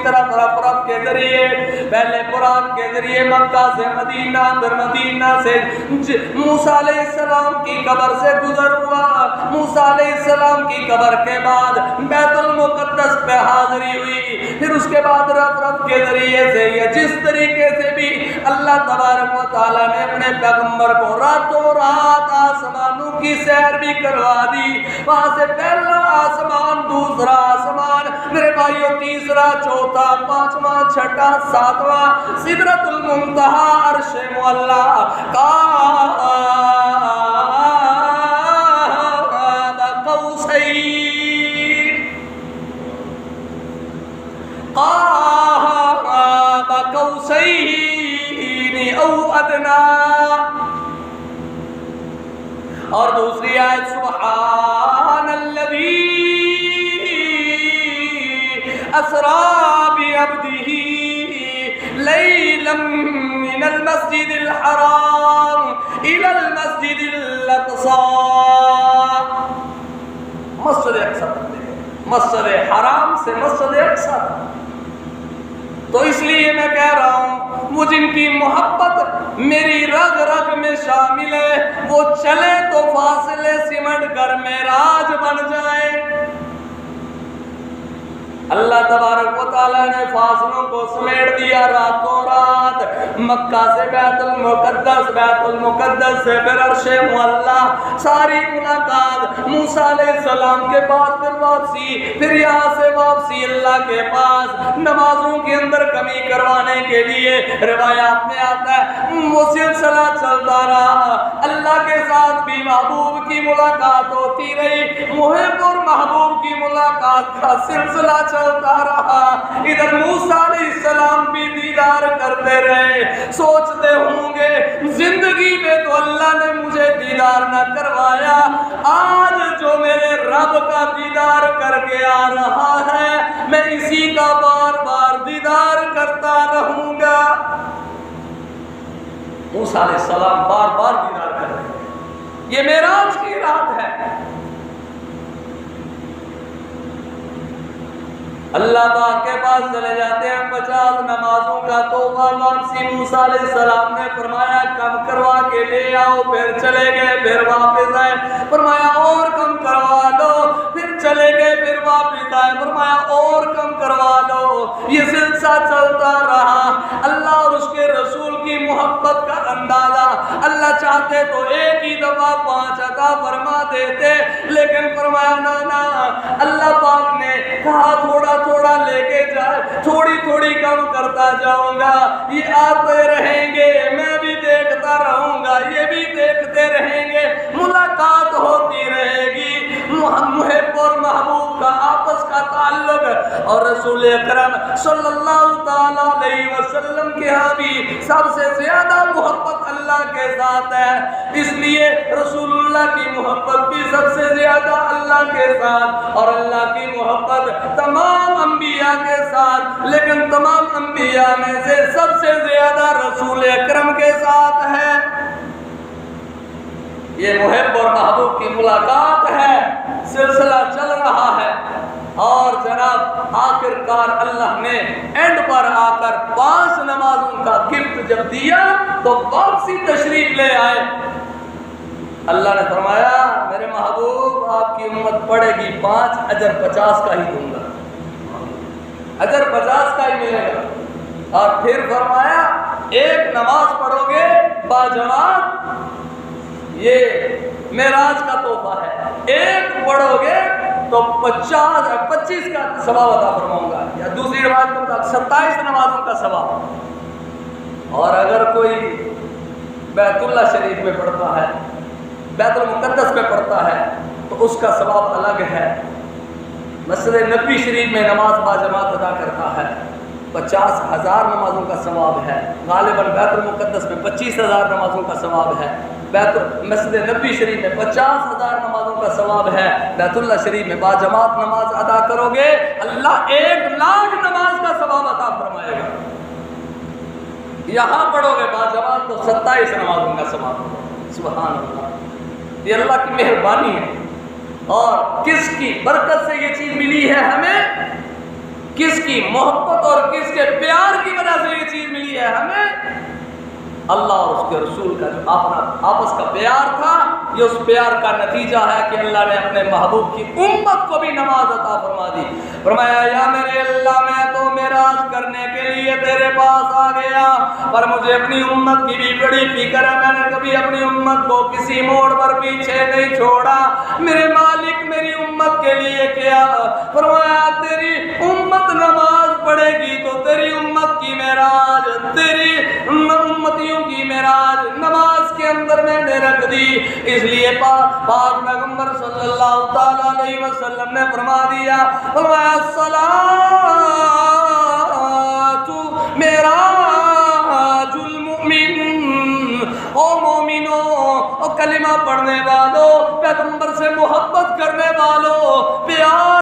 طرف رف کے ذریعے، پہلے براق کے ذریعے مکہ سے مدینہ، پھر مدینہ سے موسیٰ علیہ السلام کی قبر سے گزر ہوا، موسیٰ علیہ السلام کی قبر کے بعد بیت المقدس پہ حاضری ہوئی، پھر اس کے بعد رف کے ذریعے سے یہ جس طریقے سے بھی اللہ تبارک و تعالیٰ نے اپنے پیغمبر کو راتوں رات آسمانوں کی سیر بھی کروا دی، وہاں سے پہلا آسمان، دوسرا آسمان، میرے بھائیوں تیسرا، چوتھا، پانچواں، چھٹا، ساتواں، سدرۃ المنتہا، عرش معلی، قاب قوسین، قاب قوسین او ادنا۔ اور دوسری آیت سبحان الذی اسریٰ بعبدہ لیلا من المسجد الحرام الی المسجد الاقصی، مسجد اقصی، مسجد حرام سے مسجد اقصی۔ تو اس لیے میں کہہ رہا ہوں وہ جن کی محبت میری رگ رگ میں شامل ہے، وہ چلے تو فاصلے سمٹ کر معراج بن جائے۔ اللہ تبارک و تعالیٰ نے فاصلوں کو سمیٹ دیا، راتوں رات مکہ سے بیت المقدس، بیت المقدس سے پھر عرش معلی، ساری ملاقات موسیٰ علیہ السلام کے پاس، پھر واپسی، پھر یہاں سے واپسی اللہ کے پاس۔ نمازوں کے اندر کمی کروانے کے لیے روایات میں آتا ہے وہ سلسلہ چلتا رہا، اللہ کے ساتھ بھی محبوب کی ملاقات ہوتی رہی، محب اور محبوب کی ملاقات کا سلسلہ چلتا رہا۔ ادھر موسیٰ علیہ السلام بھی دیدار کرتے رہے، سوچتے ہوں گے زندگی میں تو اللہ نے مجھے دیدار نہ کروایا، آج جو میرے رب کا دیدار کر کے آ رہا ہے میں اسی کا بار بار دیدار کرتا رہوں گا۔ موسیٰ علیہ السلام بار بار دیدار کر رہے ہیں، یہ معراج کی رات ہے۔ اللہ پاک کے پاس چلے جاتے ہیں، 50 نمازوں کا تحفہ واپسی موسیٰ علیہ السلام نے فرمایا کم کروا کے لے آؤ، پھر چلے گئے، پھر واپس آئے، فرمایا اور کم کروا لو، پھر چلے گئے، پھر واپس آئے، فرمایا اور کم کروا لو۔ یہ سلسلہ چلتا رہا۔ اللہ اور اس کے رسول کی محبت کا اندازہ، اللہ چاہتے تو ایک ہی دفعہ 5 عطا فرما دیتے، لیکن فرمایا نا، اللہ پاک نے کہا تھوڑا تھوڑا لے کے جائے، تھوڑی تھوڑی کم کرتا جاؤں گا، یہ آتے رہیں گے، میں بھی دیکھتا رہوں گا، یہ بھی دیکھتے رہیں گے، ملاقات ہوتی رہے گی۔ محب اور محبوب کا آپس کا تعلق، اور رسول اکرم صلی اللہ تعالیٰ علیہ وسلم کے ہاں بھی سب سے زیادہ محبت اللہ کے ساتھ ہے، اس لیے رسول اللہ کی محبت بھی سب سے زیادہ اللہ کے ساتھ، اور اللہ کی محبت تمام انبیاء کے ساتھ، لیکن تمام انبیاء میں سے سب سے زیادہ رسول اکرم کے ساتھ ہے۔ یہ محب اور محبوب کی ملاقات ہے، سلسلہ چل رہا ہے، اور جناب آخر کار اللہ نے اینڈ پر آ کر 5 نمازوں کا گفٹ جب دیا تو واپسی تشریف لے آئے۔ اللہ نے فرمایا میرے محبوب آپ کی امت پڑھے گی 5، اجر 50 کا ہی دوں گا، اجر 50 کا ہی ملے گا۔ اور پھر فرمایا ایک نماز پڑھو گے باجماعت، یہ معراج کا تحفہ ہے، ایک پڑھو گے تو 25 کا ثواب عطا فرماؤں گا، یا دوسری روایت کے مطابق 27 نمازوں کا ثواب۔ اور اگر کوئی بیت اللہ شریف میں پڑھتا ہے، بیت المقدس میں پڑھتا ہے تو اس کا ثواب الگ ہے۔ مسجد نبوی شریف میں نماز باجماعت ادا کرتا ہے 50,000 نمازوں کا ثواب ہے، غالباً بیت المقدس میں 25,000 نمازوں کا ثواب ہے، مسجد نبوی شریف میں 50,000 نمازوں کا ثواب ہے، بیت اللہ شریف میں باجماعت نماز ادا کرو گے اللہ 1,00,000 نماز کا ثواب عطا فرمائے گا۔ یہاں پڑھو گے باجماعت تو 27 نمازوں کا ثواب۔ سبحان اللہ، یہ اللہ کی مہربانی ہے، اور کس کی برکت سے یہ چیز ملی ہے ہمیں کس کی محبت اور کس کے پیار کی وجہ سے یہ چیز ملی ہے ہمیں؟ اللہ اور اس کے رسول کا جو اپنا آپس کا پیار تھا، یہ اس پیار کا نتیجہ ہے کہ اللہ نے اپنے محبوب کی امت کو بھی نماز عطا فرما دی۔ فرمایا یا میرے اللہ، میں تو معراج کرنے کے لیے تیرے پاس آ گیا، پر مجھے اپنی امت کی بھی بڑی فکر ہے، میں نے کبھی اپنی امت کو کسی موڑ پر پیچھے نہیں چھوڑا۔ میرے مالک میری امت کے لیے کیا؟ فرمایا تیری امت نماز پڑھے گی تو تیری امت کی معراج، تیری امتیوں کی معراج نماز کے اندر میں نے رکھ دی۔ اس لیے پاک پیغمبر صلی اللہ تعالی علیہ وسلم نے فرما دیا، فرمایا الصلاۃ معراج المؤمن، او مومنوں، او کلمہ پڑھنے والوں، پیغمبر سے محبت کرنے والوں،